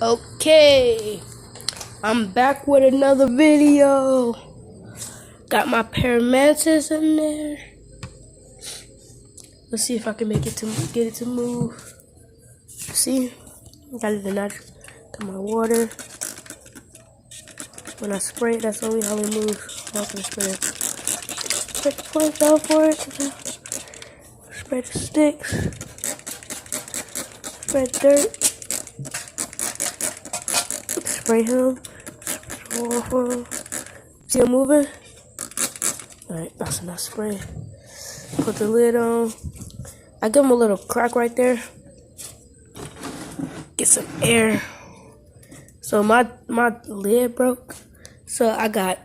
Okay, I'm back with another video. Got my Paramantis in there. Let's see if I can get it to move. See, got it in that. Got my water. When I spray it, that's only how it moves. I'm not gonna spray it. Put the plants out for it. Spray the sticks. Spread dirt. Spray him. See him moving? Alright, that's enough spray. Put the lid on. I give him a little crack right there. Get some air. So my lid broke. So I got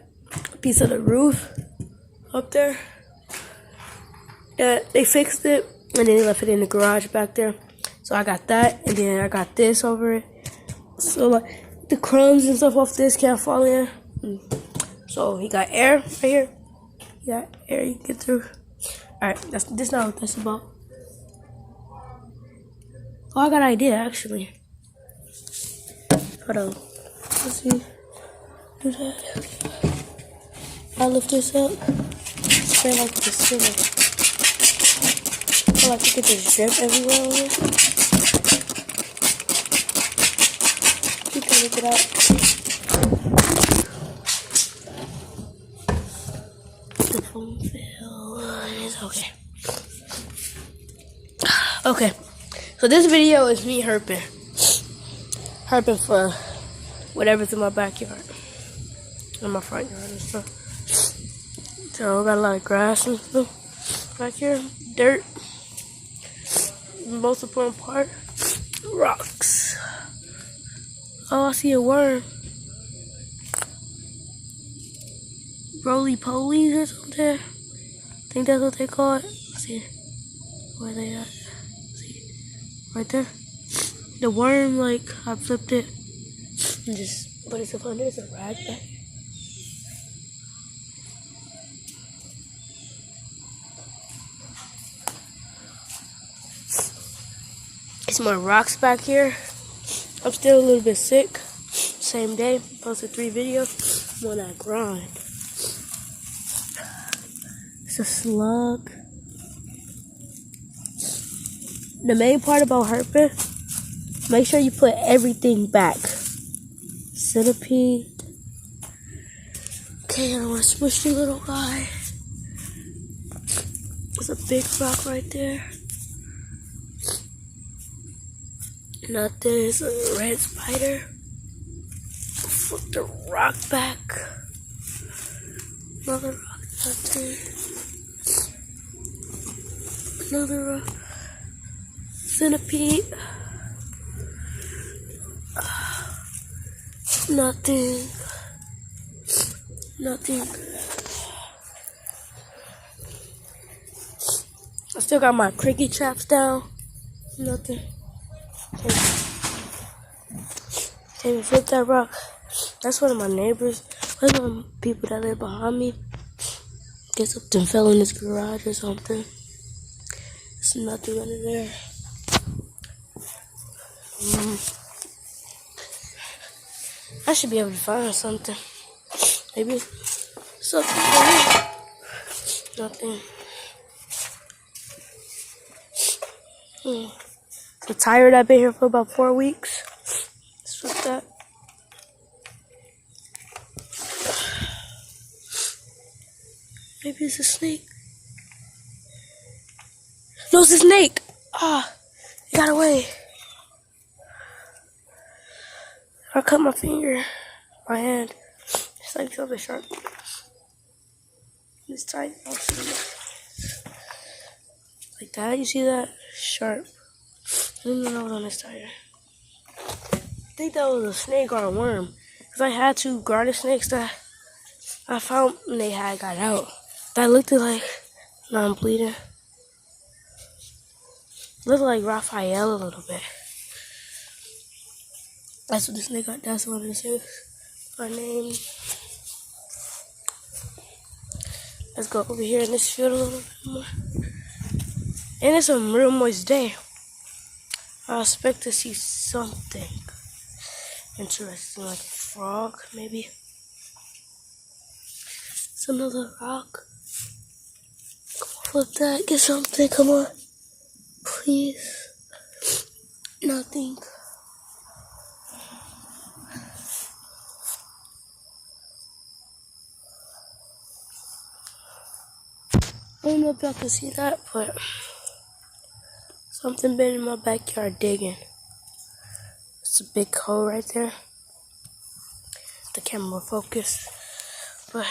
a piece of the roof up there. Yeah, they fixed it and then they left it in the garage back there. So I got that, and then I got this over it. So like the crumbs and stuff off this can't fall in. So he got air right here. He got air you can get through. Alright, that's not what that's about. Oh, I got an idea actually. Hold on. Let's see. Do that. I'll lift this up. Spray like the ceiling. I like to get this drip everywhere on it. You can look it out. The foam fill. It's okay. Okay. So this video is me herping. Herping for whatever's in my backyard. In my front yard and stuff. So I got a lot of grass and stuff back here. Dirt. The most important part, rocks. Oh, I see a worm. Roly-polies or something. I think that's what they call it. Let's see where they at. See, right there. The worm, like, I flipped it and just put it up under. It's a rag back. It's more rocks back here. I'm still a little bit sick. Same day, posted 3 videos. I'm on that grind. It's a slug. The main part about herping, make sure you put everything back. Centipede. Okay, I don't want to smush the little guy. There's a big rock right there. Nothing. It's a red spider. Flip the rock back. Another rock. Nothing. Another rock. Centipede. Nothing. Nothing. I still got my cricket traps down. Nothing. Can't even flip that rock. That's one of my neighbors. One of the people that live behind me. Guess something fell in his garage or something. There's nothing under there. I should be able to find something. Maybe something for me. Nothing. So tired. I've been here for about 4 weeks. Let's flip that. Maybe it's a snake. No, it's a snake. Ah, it got away. I cut my finger, my hand. It's like something sharp. It's tight. I'll see it. Like that. You see that? Sharp. I don't even know what's on this tire. I think that was a snake or a worm. Because I had 2 garter snakes that I found and they had got out. That looked like, now I'm bleeding. Looked like Raphael a little bit. That's what the snake got. That's what it is. My name. Let's go over here in this field a little bit more. And it's a real moist day. I expect to see something. interesting, like a frog, maybe. It's another rock. Come on, flip that. Get something. Come on. Please. Nothing. I don't know if y'all can see that, but something been in my backyard digging. It's a big hole right there. The camera will focus, but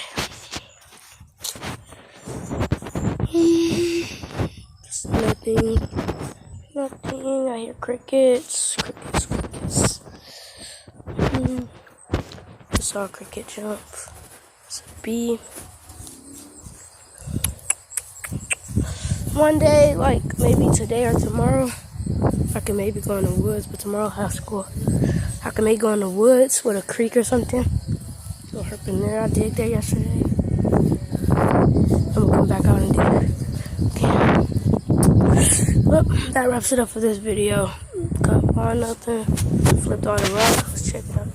it's nothing. I hear crickets. I saw a cricket jump. It's a bee. One day, like maybe today or tomorrow, I can maybe go in the woods, but tomorrow I have school. I can maybe go in the woods with a creek or something. Go herp in there. I digged there yesterday. I'm gonna come back out and dig. Okay. Well, that wraps it up for this video. Got on nothing. Flipped on the rock. Let's check it out.